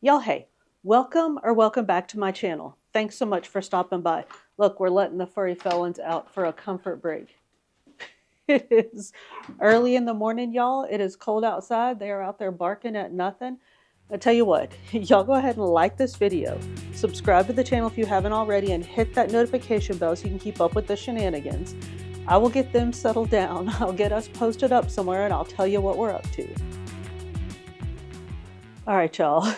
Y'all, hey, welcome back to my channel. Thanks so much for stopping by. Look, we're letting the furry felons out for a comfort break. It is early in the morning, y'all. It is cold outside. They are out there barking at nothing. I tell you what, y'all go ahead and like this video, subscribe to the channel if you haven't already, and hit that notification bell so you can keep up with the shenanigans. I will get them settled down. I'll get us posted up somewhere and I'll tell you what we're up to. All right, y'all.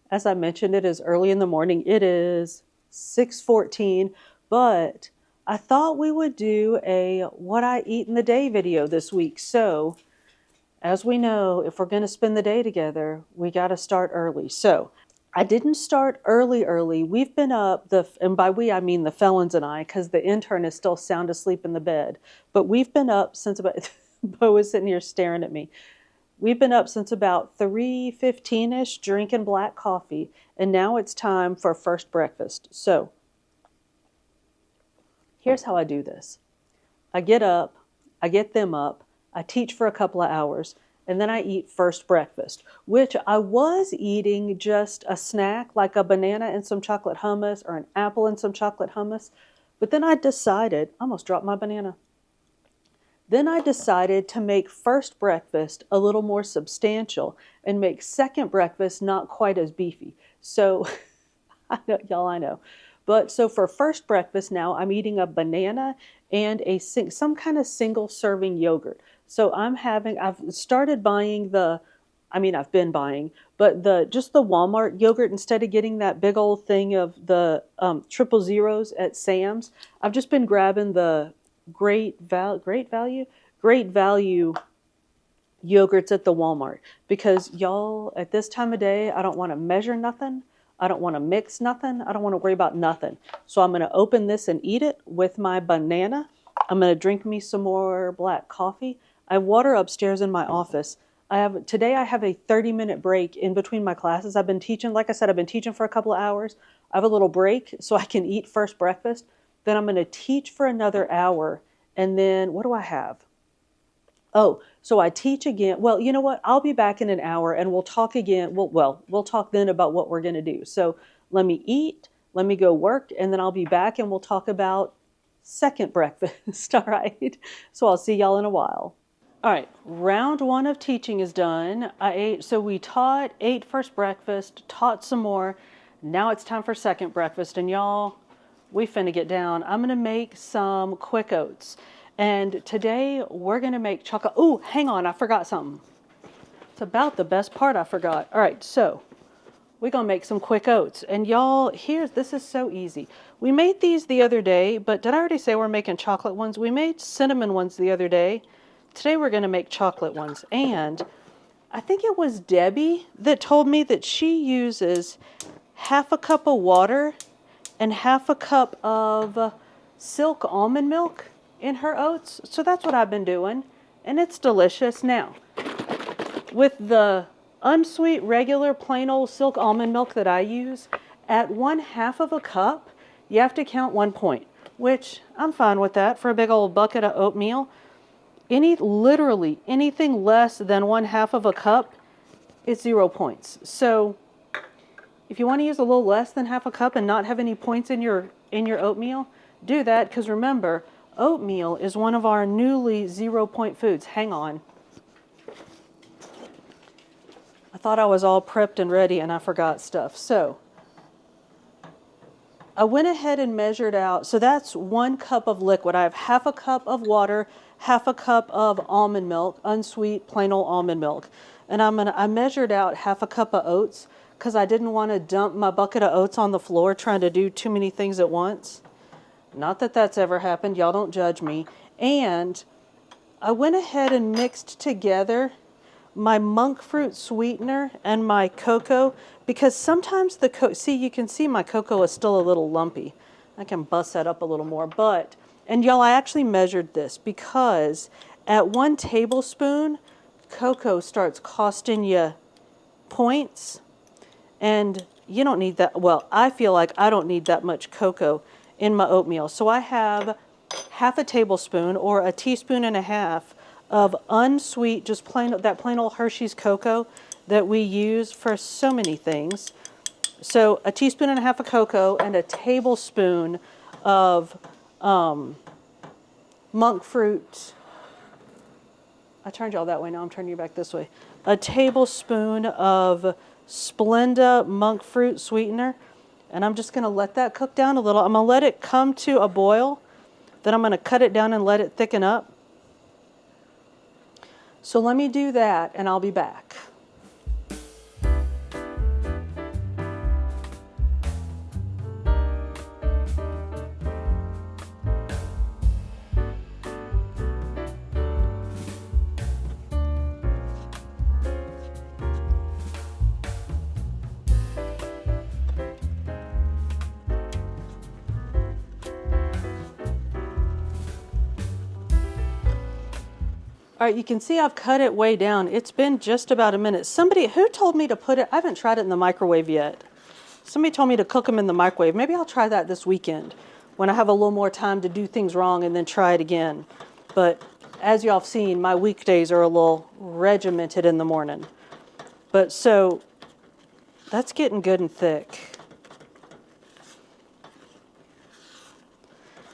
As I mentioned, it is early in the morning. It is 6:14, but I thought we would do a what I eat in the day video this week. So, as we know, if we're going to spend the day together, we got to start early. So, I didn't start early. We've been up, and by we I mean the felons and I, because the intern is still sound asleep in the bed. But we've been up since about, Bo is sitting here staring at me. We've been up since about 3:15ish drinking black coffee, and now it's time for first breakfast. So here's how I do this. I get up, I get them up, I teach for a couple of hours, and then I eat first breakfast, which I was eating just a snack like a banana and some chocolate hummus or an apple and some chocolate hummus. But then I decided, I almost dropped my banana. Then I decided to make first breakfast a little more substantial and make second breakfast not quite as beefy. So, I know, y'all, I know. But so for first breakfast now, I'm eating a banana and some kind of single serving yogurt. So I've started buying I've been buying, but just the Walmart yogurt instead of getting that big old thing of the 000s at Sam's. I've just been grabbing the great value yogurts at the Walmart, because y'all, at this time of day, I don't want to measure nothing. I don't want to mix nothing. I don't want to worry about nothing. So I'm going to open this and eat it with my banana. I'm going to drink me some more black coffee. I have water upstairs in my office. Today I have a 30-minute break in between my classes. I've been teaching, like I said, I've been teaching for a couple of hours. I have a little break so I can eat first breakfast. Then I'm going to teach for another hour. And then what do I have? Oh, so I teach again. Well, you know what? I'll be back in an hour and we'll talk again. We'll talk then about what we're going to do. So let me eat, let me go work, and then I'll be back and we'll talk about second breakfast. All right. So I'll see y'all in a while. All right. Round one of teaching is done. We ate first breakfast, taught some more. Now it's time for second breakfast. And y'all, we finna get down. I'm going to make some quick oats. And today we're going to make chocolate. Oh, hang on. I forgot something. It's about the best part I forgot. All right. So we're going to make some quick oats. And y'all, this is so easy. We made these the other day, but did I already say we're making chocolate ones? We made cinnamon ones the other day. Today we're going to make chocolate ones. And I think it was Debbie that told me that she uses half a cup of water and half a cup of silk almond milk in her oats. So that's what I've been doing, and it's delicious. Now, with the unsweet, regular, plain old silk almond milk that I use, at 1/2 of a cup, you have to count 1 point, which I'm fine with that for a big old bucket of oatmeal. Literally anything less than 1/2 of a cup is 0 points. So if you want to use a little less than half a cup and not have any points in your oatmeal, do that, because remember, oatmeal is one of our newly 0-point foods. Hang on. I thought I was all prepped and ready and I forgot stuff. So I went ahead and measured out. So that's 1 cup of liquid. I have half a cup of water, half a cup of almond milk, unsweet, plain old almond milk. And I measured out half a cup of oats, because I didn't want to dump my bucket of oats on the floor trying to do too many things at once. Not that that's ever happened. Y'all don't judge me. And I went ahead and mixed together my monk fruit sweetener and my cocoa, because sometimes you can see my cocoa is still a little lumpy. I can bust that up a little more. And y'all, I actually measured this, because at 1 tablespoon, cocoa starts costing you points. And you don't need that. Well, I feel like I don't need that much cocoa in my oatmeal. So I have half a tablespoon or a teaspoon and a half of unsweet, just plain old Hershey's cocoa. that we use for so many things. So a teaspoon and a half of cocoa and a tablespoon of monk fruit. I turned y'all that way, now I'm turning you back this way. A tablespoon of Splenda monk fruit sweetener. And I'm just gonna let that cook down a little. I'm gonna let it come to a boil. Then I'm gonna cut it down and let it thicken up. So let me do that and I'll be back. All right, you can see I've cut it way down. It's been just about a minute. Somebody, who told me to put it, I haven't tried it in the microwave yet. Somebody told me to cook them in the microwave. Maybe I'll try that this weekend when I have a little more time to do things wrong and then try it again. But as y'all have seen, my weekdays are a little regimented in the morning. But so that's getting good and thick.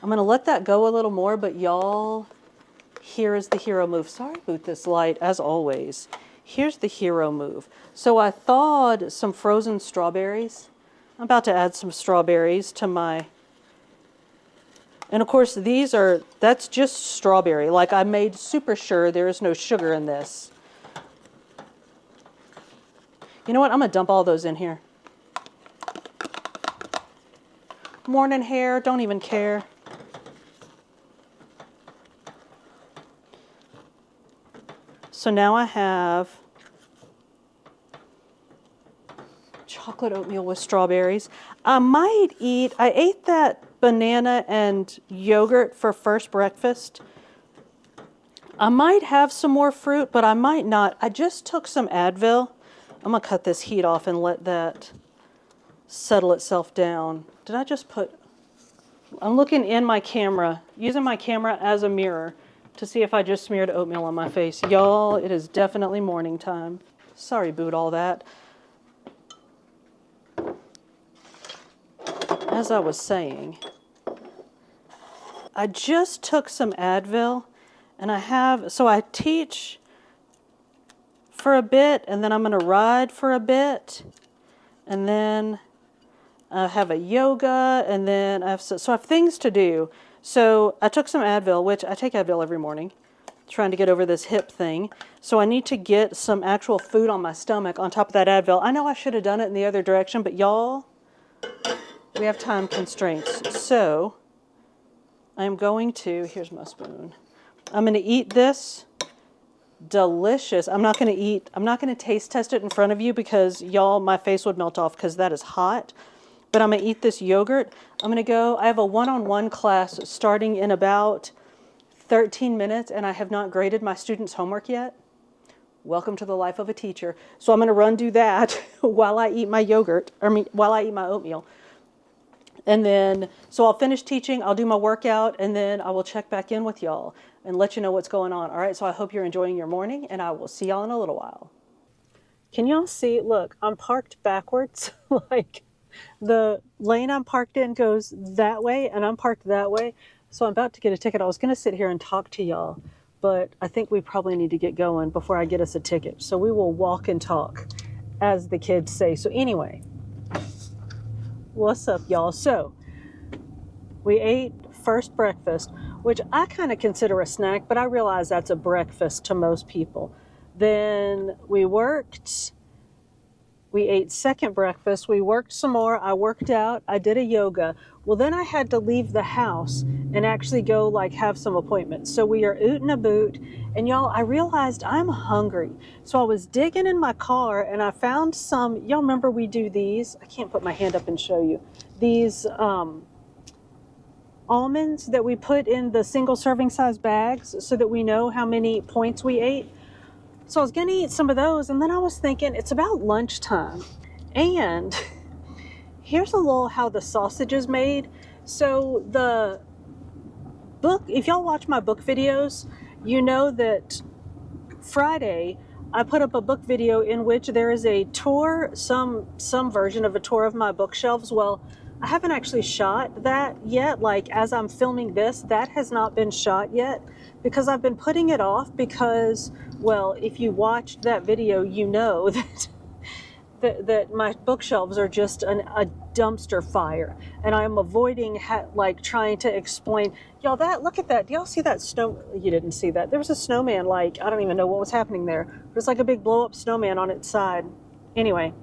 I'm gonna let that go a little more, but y'all, here is the hero move. Sorry about this light, as always. Here's the hero move. So I thawed some frozen strawberries. I'm about to add some strawberries to my, and of course that's just strawberry. Like, I made super sure there is no sugar in this. You know what, I'm gonna dump all those in here. Morning hair, don't even care. So now I have chocolate oatmeal with strawberries. I ate that banana and yogurt for first breakfast. I might have some more fruit, but I might not. I just took some Advil. I'm gonna cut this heat off and let that settle itself down. Did I just put, I'm looking in my camera, using my camera as a mirror to see if I just smeared oatmeal on my face. Y'all, it is definitely morning time. Sorry about all that. As I was saying, I just took some Advil, and I teach for a bit, and then I'm gonna ride for a bit, and then I have a yoga, and then I have things to do. So I took some Advil, which I take Advil every morning, trying to get over this hip thing. So I need to get some actual food on my stomach on top of that Advil. I know I should have done it in the other direction, but y'all, we have time constraints. So I'm going to, here's my spoon. I'm going to eat this delicious. I'm not going to taste test it in front of you because y'all, my face would melt off because that is hot. But I'm going to eat this yogurt. I have a one-on-one class starting in about 13 minutes, and I have not graded my students' homework yet. Welcome to the life of a teacher. So I'm going to run do that while I eat my while I eat my oatmeal. And then, so I'll finish teaching, I'll do my workout, and then I will check back in with y'all and let you know what's going on. All right, so I hope you're enjoying your morning, and I will see y'all in a little while. Can y'all see? Look, I'm parked backwards, like, the lane I'm parked in goes that way, and I'm parked that way. So I'm about to get a ticket. I was going to sit here and talk to y'all, but I think we probably need to get going before I get us a ticket. So we will walk and talk, as the kids say. So anyway, what's up, y'all? So we ate first breakfast, which I kind of consider a snack, but I realize that's a breakfast to most people. Then we worked. We ate second breakfast. We worked some more. I worked out. I did a yoga. Well, then I had to leave the house and actually go have some appointments. So we are ootin' a boot. And y'all, I realized I'm hungry. So I was digging in my car and I found some, y'all remember we do these? I can't put my hand up and show you. These almonds that we put in the single serving size bags so that we know how many points we ate. So I was going to eat some of those, and then I was thinking, it's about lunchtime. And here's a little how the sausage is made. So the book, if y'all watch my book videos, you know that Friday I put up a book video in which there is a tour, some version of a tour of my bookshelves. Well, I haven't actually shot that yet. Like, as I'm filming this, that has not been shot yet because I've been putting it off because, well, if you watched that video, you know that my bookshelves are just a dumpster fire, and I'm avoiding like trying to explain. Y'all, look at that. Do y'all see that snow? You didn't see that. There was a snowman. Like, I don't even know what was happening there. It was like a big blow up snowman on its side. Anyway,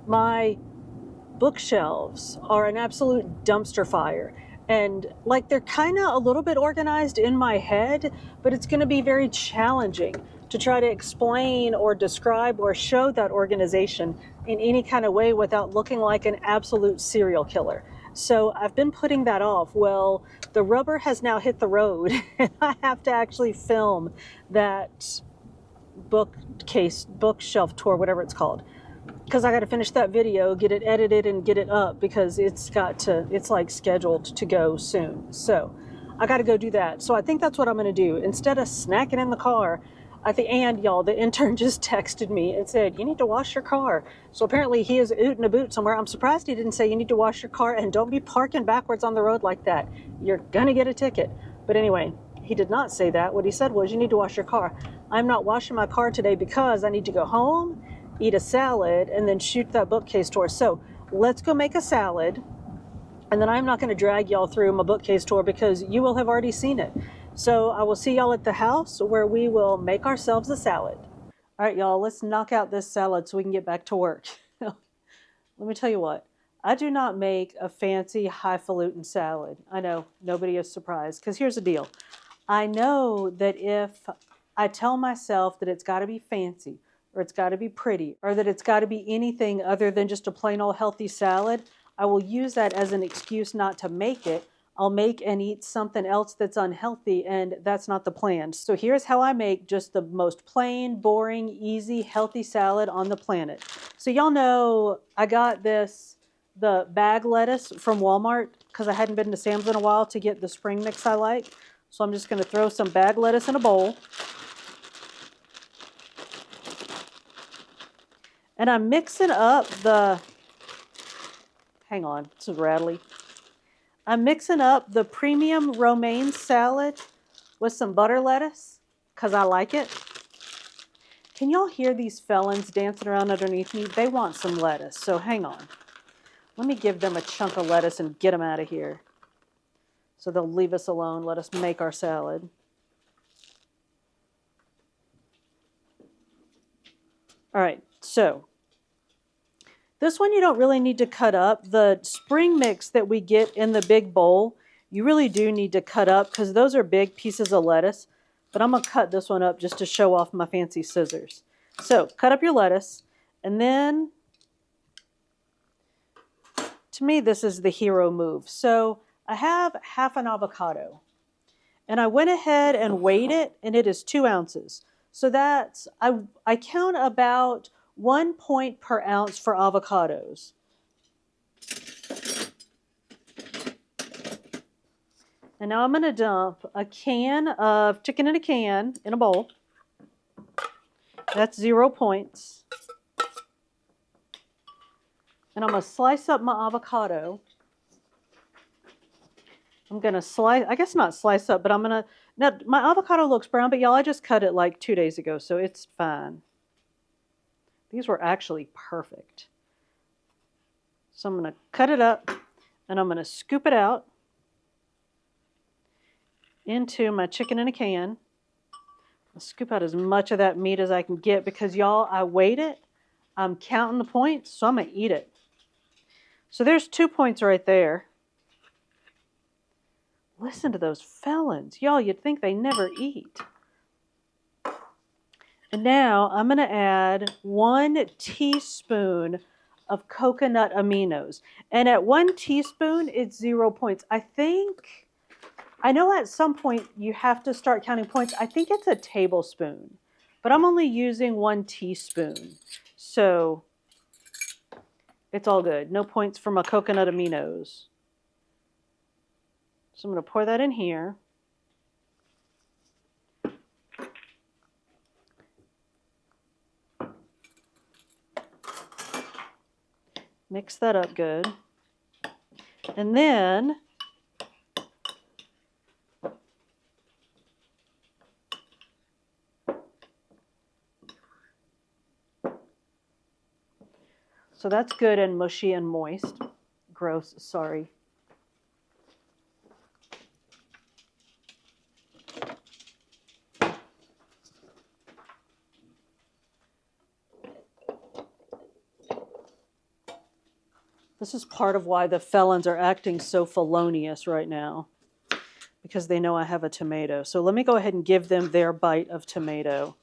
my bookshelves are an absolute dumpster fire. And like, they're kind of a little bit organized in my head, but it's going to be very challenging to try to explain or describe or show that organization in any kind of way without looking like an absolute serial killer. So I've been putting that off. Well, the rubber has now hit the road and I have to actually film that bookshelf tour, whatever it's called, because I got to finish that video, get it edited and get it up because it's like scheduled to go soon. So I got to go do that. So I think that's what I'm going to do. Instead of snacking in the car, and y'all, the intern just texted me and said, you need to wash your car. So apparently he is ooting a boot somewhere. I'm surprised he didn't say you need to wash your car and don't be parking backwards on the road like that. You're going to get a ticket. But anyway, he did not say that. What he said was, you need to wash your car. I'm not washing my car today because I need to go home, eat a salad, and then shoot that bookcase tour. So let's go make a salad. And then I'm not going to drag y'all through my bookcase tour because you will have already seen it. So I will see y'all at the house where we will make ourselves a salad. All right, y'all, let's knock out this salad so we can get back to work. Let me tell you what. I do not make a fancy highfalutin salad. I know, nobody is surprised, because here's the deal. I know that if I tell myself that it's got to be fancy, or it's got to be pretty, or that it's got to be anything other than just a plain old healthy salad, I will use that as an excuse not to make it. I'll make and eat something else that's unhealthy, and that's not the plan. So here's how I make just the most plain, boring, easy, healthy salad on the planet. So y'all know I got the bag lettuce from Walmart because I hadn't been to Sam's in a while to get the spring mix I like. So I'm just going to throw some bag lettuce in a bowl. And I'm mixing up hang on, it's rattly. I'm mixing up the premium romaine salad with some butter lettuce because I like it. Can y'all hear these felons dancing around underneath me? They want some lettuce, so hang on. Let me give them a chunk of lettuce and get them out of here. So they'll leave us alone, let us make our salad. All right, so this one you don't really need to cut up. The spring mix that we get in the big bowl, you really do need to cut up because those are big pieces of lettuce. But I'm going to cut this one up just to show off my fancy scissors. So cut up your lettuce, and then, to me, this is the hero move. So I have half an avocado, and I went ahead and weighed it, and it is 2 ounces. So that's, I count about 1 point per ounce for avocados. And now I'm going to dump a can of chicken in a can in a bowl. That's 0 points. And I'm going to slice up my avocado. I'm going to slice, I guess not slice up, but I'm going to, now my avocado looks brown, but y'all, I just cut it like 2 days ago, so it's fine. These were actually perfect. So I'm going to cut it up, and I'm going to scoop it out into my chicken in a can. I'll scoop out as much of that meat as I can get because, y'all, I weighed it. I'm counting the points, so I'm going to eat it. So there's 2 points right there. Listen to those felons. Y'all, you'd think they never eat. And now I'm going to add 1 teaspoon of coconut aminos. And at 1 teaspoon, it's 0 points. I know at some point you have to start counting points. I think it's a tablespoon. But I'm only using 1 teaspoon. So it's all good. No points for my coconut aminos. So I'm going to pour that in here. Mix that up good. And then so that's good and mushy and moist. Gross, sorry. This is part of why the felons are acting so felonious right now, because they know I have a tomato. So let me go ahead and give them their bite of tomato.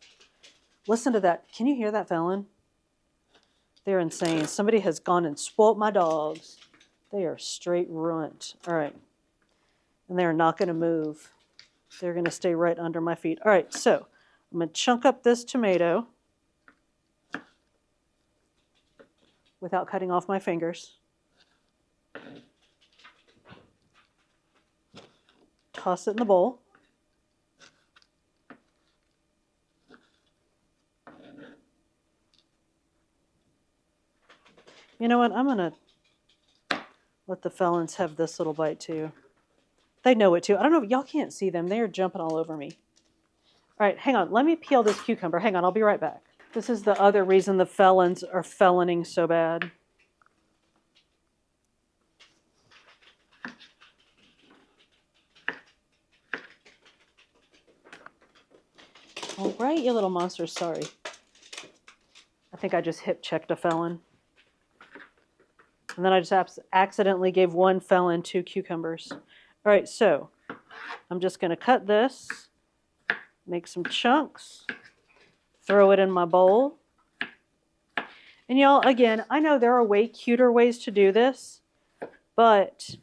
Listen to that. Can you hear that, felon? They're insane. Somebody has gone and spoilt my dogs. They are straight ruined. All right. And they're not going to move. They're going to stay right under my feet. All right, so I'm going to chunk up this tomato without cutting off my fingers. Toss it in the bowl. You know what? I'm going to let the felons have this little bite too. They know it too. I don't know. Y'all can't see them. They are jumping all over me. All right, hang on. Let me peel this cucumber. Hang on. I'll be right back. This is the other reason the felons are feloning so bad. All right, you little monsters. Sorry. I think I just hip checked a felon. And then I just accidentally gave one felon 2 cucumbers. All right, so I'm just going to cut this, make some chunks, throw it in my bowl. And y'all, again, I know there are way cuter ways to do this, but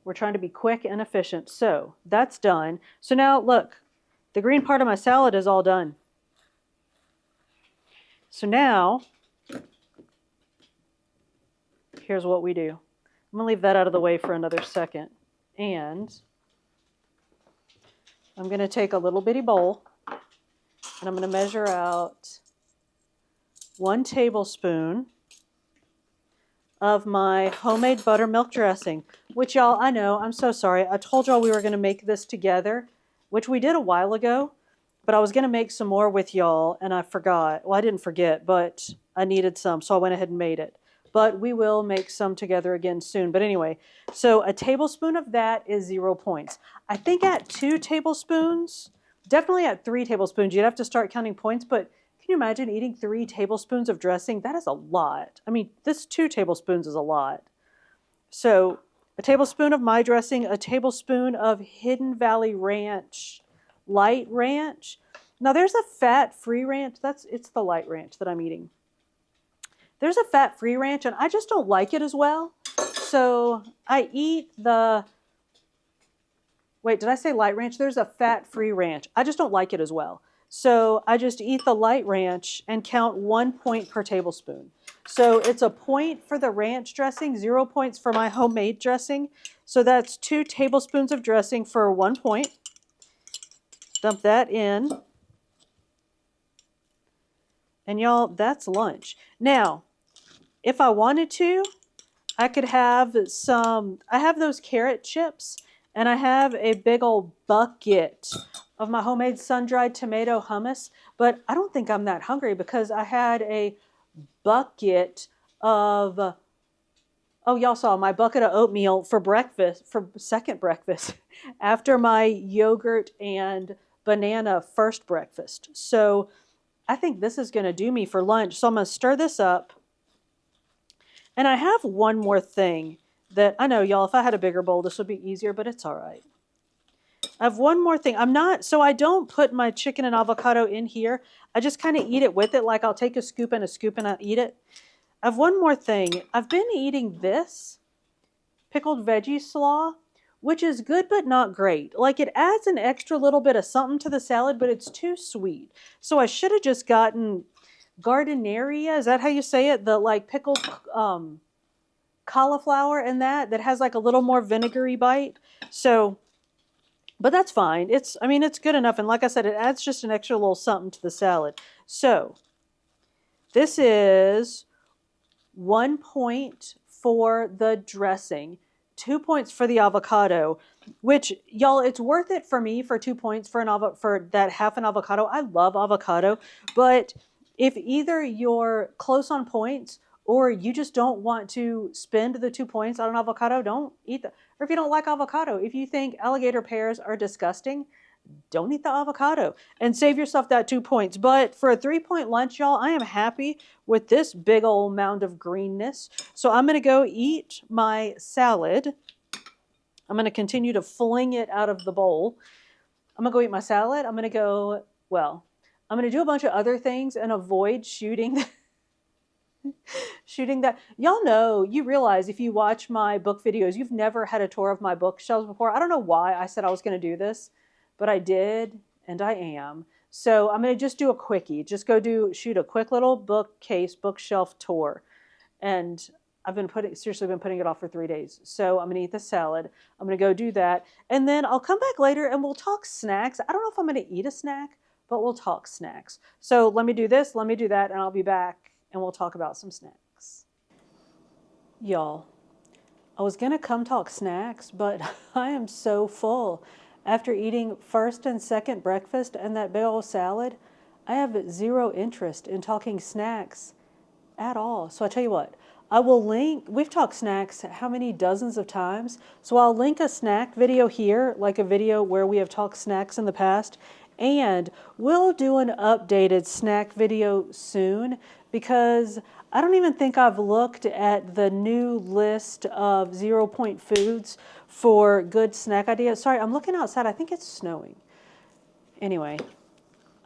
we're trying to be quick and efficient. So that's done. So now look, the green part of my salad is all done. So now, here's what we do. I'm going to leave that out of the way for another second. And I'm going to take a little bitty bowl, and I'm going to measure out 1 tablespoon of my homemade buttermilk dressing, which y'all, I know, I'm so sorry. I told y'all we were going to make this together, which we did a while ago. But I was going to make some more with y'all, and I forgot. Well, I didn't forget, but I needed some, so I went ahead and made it. But we will make some together again soon. But anyway, so a tablespoon of that is 0 points. I think at 2 tablespoons, definitely at 3 tablespoons, you'd have to start counting points. But can you imagine eating 3 tablespoons of dressing? That is a lot. I mean, this 2 tablespoons is a lot. So a tablespoon of my dressing, a tablespoon of Hidden Valley Ranch light ranch. Now there's a fat-free ranch. It's the light ranch that I'm eating. There's a fat-free ranch, and I just don't like it as well. So I eat the, wait, did I say light ranch? There's a fat-free ranch. I just don't like it as well. So I just eat the light ranch and count 1 point per tablespoon. So it's a point for the ranch dressing, 0 points for my homemade dressing. So that's 2 tablespoons of dressing for 1 point. Dump that in. And y'all, that's lunch. Now, if I wanted to, I could have some, I have those carrot chips, and I have a big old bucket of my homemade sun-dried tomato hummus, but I don't think I'm that hungry because I had a bucket of, oh, y'all saw my bucket of oatmeal for breakfast, for second breakfast, after my yogurt and banana first breakfast. So I think this is going to do me for lunch. So I'm going to stir this up. And I have one more thing that I know, y'all, if I had a bigger bowl, this would be easier, but it's all right. I have one more thing. So I don't put my chicken and avocado in here. I just kind of eat it with it. Like I'll take a scoop and I'll eat it. I have one more thing. I've been eating this pickled veggie slaw, which is good but not great. Like it adds an extra little bit of something to the salad, but it's too sweet. So I should have just gotten gardenia. Is that how you say it? The like pickled cauliflower and that has like a little more vinegary bite. So But that's fine. I mean, it's good enough. And like I said, it adds just an extra little something to the salad. So this is 1 point for the dressing, 2 points for the avocado, which, y'all, it's worth it for me for 2 points for that half an avocado. I love avocado, but if either you're close on points or you just don't want to spend the 2 points on an avocado, don't eat that. Or if you don't like avocado, if you think alligator pears are disgusting, don't eat the avocado and save yourself that 2 points. But for a 3-point lunch, y'all, I am happy with this big old mound of greenness. So I'm going to go eat my salad. I'm going to continue to fling it out of the bowl. I'm going to go eat my salad. I'm going to do a bunch of other things and avoid shooting that. Y'all know, you realize if you watch my book videos, you've never had a tour of my bookshelves before. I don't know why I said I was going to do this, but I did, and I am. So I'm going to just do a quickie. Just shoot a quick little bookshelf tour. And I've been putting it off for 3 days. So I'm going to eat the salad. I'm going to go do that. And then I'll come back later and we'll talk snacks. I don't know if I'm going to eat a snack, but we'll talk snacks. So let me do this, let me do that, and I'll be back and we'll talk about some snacks. Y'all, I was going to come talk snacks, but I am so full. After eating first and second breakfast and that big old salad, I have zero interest in talking snacks at all. So I tell you what, we've talked snacks how many dozens of times. So I'll link a snack video here, like a video where we have talked snacks in the past. And we'll do an updated snack video soon because I don't even think I've looked at the new list of 0-point foods for good snack ideas. Sorry, I'm looking outside. I think it's snowing. Anyway,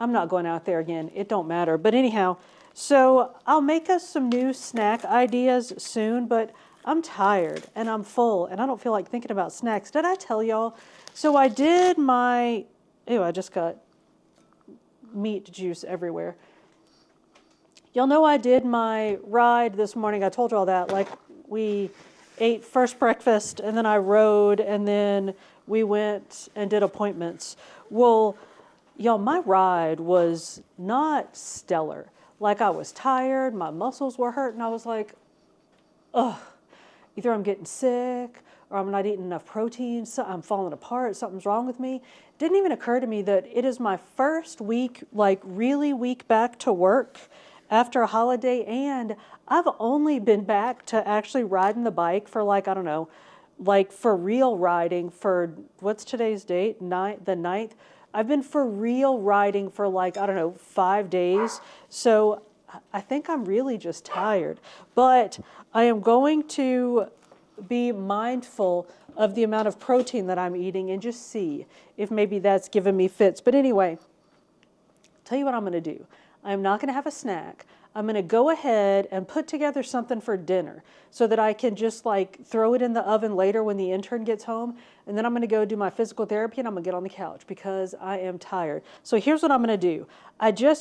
I'm not going out there again. It don't matter. But anyhow, so I'll make us some new snack ideas soon, but I'm tired and I'm full and I don't feel like thinking about snacks. Did I tell y'all? So I did I just got meat juice everywhere. Y'all know I did my ride this morning. I told you all that. Like, we ate first breakfast and then I rode and then we went and did appointments. Well, y'all, my ride was not stellar. Like, I was tired, my muscles were hurting. I was like, ugh, either I'm getting sick or I'm not eating enough protein, so I'm falling apart, something's wrong with me. Didn't even occur to me that it is my first week, like really week back to work after a holiday, and I've only been back to actually riding the bike for like, I don't know, like for real riding for, what's today's date? The 9th. I've been for real riding for like, I don't know, 5 days. So I think I'm really just tired. But I am going to be mindful of the amount of protein that I'm eating and just see if maybe that's giving me fits. But anyway, tell you what I'm going to do. I'm not going to have a snack. I'm going to go ahead and put together something for dinner so that I can just like throw it in the oven later when the intern gets home. And then I'm going to go do my physical therapy and I'm going to get on the couch because I am tired. So here's what I'm going to do.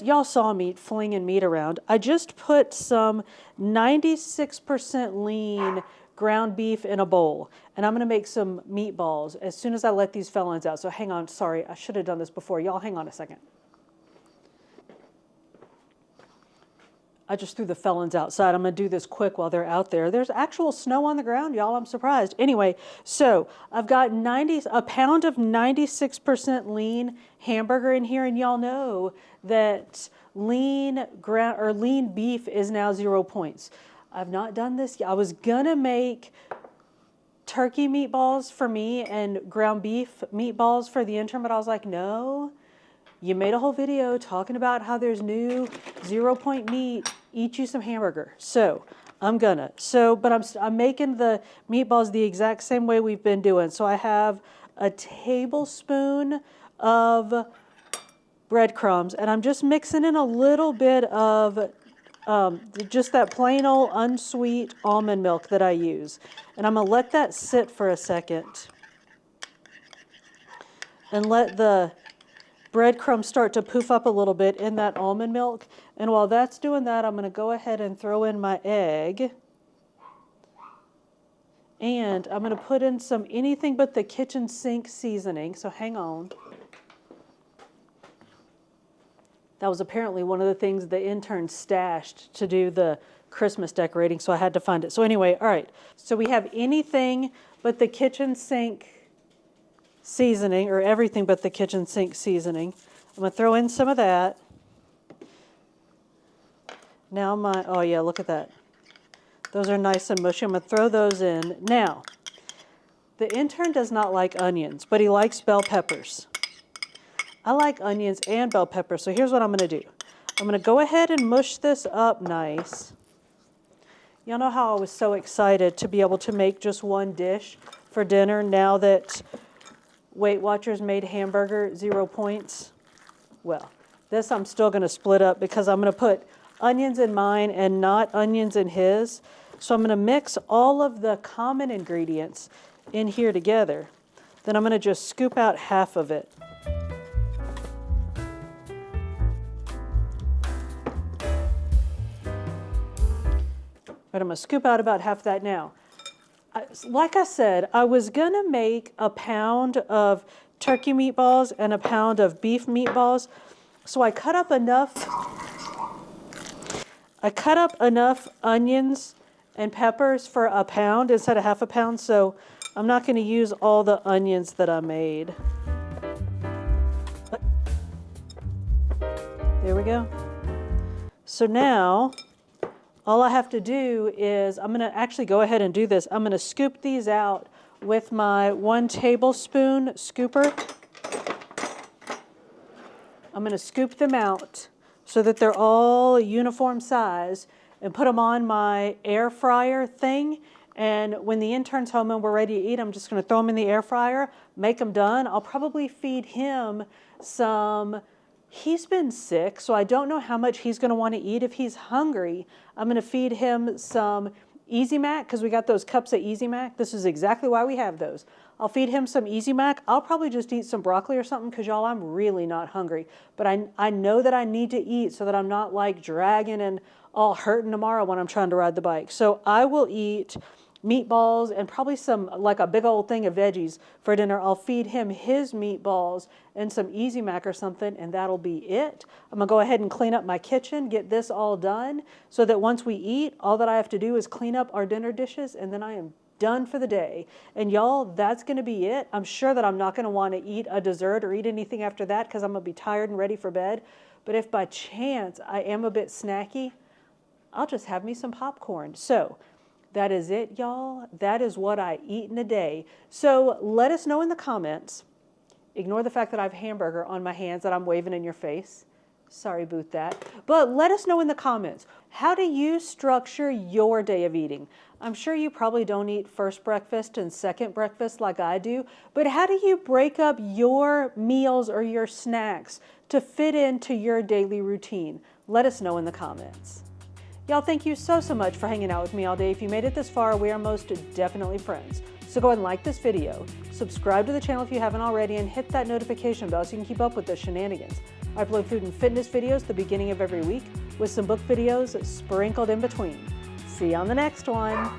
Y'all saw me flinging meat around. I just put some 96% lean ground beef in a bowl. And I'm going to make some meatballs as soon as I let these felons out. So hang on. Sorry, I should have done this before. Y'all hang on a second. I just threw the felons outside. I'm going to do this quick while they're out there. There's actual snow on the ground, y'all. I'm surprised. Anyway, so I've got a pound of 96% lean hamburger in here, and y'all know that lean beef is now 0 points. I've not done this yet. I was going to make turkey meatballs for me and ground beef meatballs for the intern, but I was like, no. You made a whole video talking about how there's new 0-point meat. Eat you some hamburger. So but I'm making the meatballs the exact same way we've been doing. So I have a tablespoon of breadcrumbs, and I'm just mixing in a little bit of just that plain old unsweet almond milk that I use. And I'm going to let that sit for a second and let the breadcrumbs start to poof up a little bit in that almond milk. And while that's doing that, I'm going to go ahead and throw in my egg. And I'm going to put in some anything but the kitchen sink seasoning, so hang on. That was apparently one of the things the intern stashed to do the Christmas decorating, so I had to find it. So anyway, all right. So we have anything but the kitchen sink seasoning, or everything but the kitchen sink seasoning. I'm going to throw in some of that. Now oh yeah, look at that. Those are nice and mushy. I'm going to throw those in. Now, the intern does not like onions, but he likes bell peppers. I like onions and bell peppers, so here's what I'm going to do. I'm going to go ahead and mush this up nice. Y'all know how I was so excited to be able to make just one dish for dinner now that Weight Watchers made hamburger 0 points? Well, this I'm still going to split up because I'm going to put onions in mine and not onions in his. So I'm going to mix all of the common ingredients in here together. Then I'm going to just scoop out half of it. But I'm going to scoop out about half that now. Like I said, I was going to make a pound of turkey meatballs and a pound of beef meatballs. So I cut up enough onions and peppers for a pound instead of half a pound. So I'm not going to use all the onions that I made. There we go. So now, all I have to do is, I'm going to actually go ahead and do this. I'm going to scoop these out with my 1 tablespoon scooper. I'm going to scoop them out so that they're all uniform size and put them on my air fryer thing. And when the intern's home and we're ready to eat, I'm just going to throw them in the air fryer, make them done. I'll probably feed him some. He's been sick, so I don't know how much he's going to want to eat. If he's hungry, I'm going to feed him some Easy Mac, because we got those cups of Easy Mac. This is exactly why we have those. I'll feed him some Easy Mac. I'll probably just eat some broccoli or something, because y'all, I'm really not hungry. But I know that I need to eat so that I'm not like dragging and all hurting tomorrow when I'm trying to ride the bike. So I will eat meatballs and probably some, like a big old thing of veggies for dinner. I'll feed him his meatballs and some Easy Mac or something, and that'll be it. I'm gonna go ahead and clean up my kitchen, get this all done, so that once we eat, all that I have to do is clean up our dinner dishes, and then I am done for the day. And y'all, that's gonna be it. I'm sure that I'm not gonna wanna eat a dessert or eat anything after that, because I'm gonna be tired and ready for bed. But if by chance I am a bit snacky, I'll just have me some popcorn. So that is it, y'all. That is what I eat in a day. So let us know in the comments. Ignore the fact that I have hamburger on my hands that I'm waving in your face. Sorry about that. But let us know in the comments. How do you structure your day of eating? I'm sure you probably don't eat first breakfast and second breakfast like I do, but how do you break up your meals or your snacks to fit into your daily routine? Let us know in the comments. Y'all, thank you so much for hanging out with me all day. If you made it this far, we are most definitely friends. So go ahead and like this video, subscribe to the channel if you haven't already, and hit that notification bell so you can keep up with the shenanigans. I upload food and fitness videos at the beginning of every week with some book videos sprinkled in between. See you on the next one.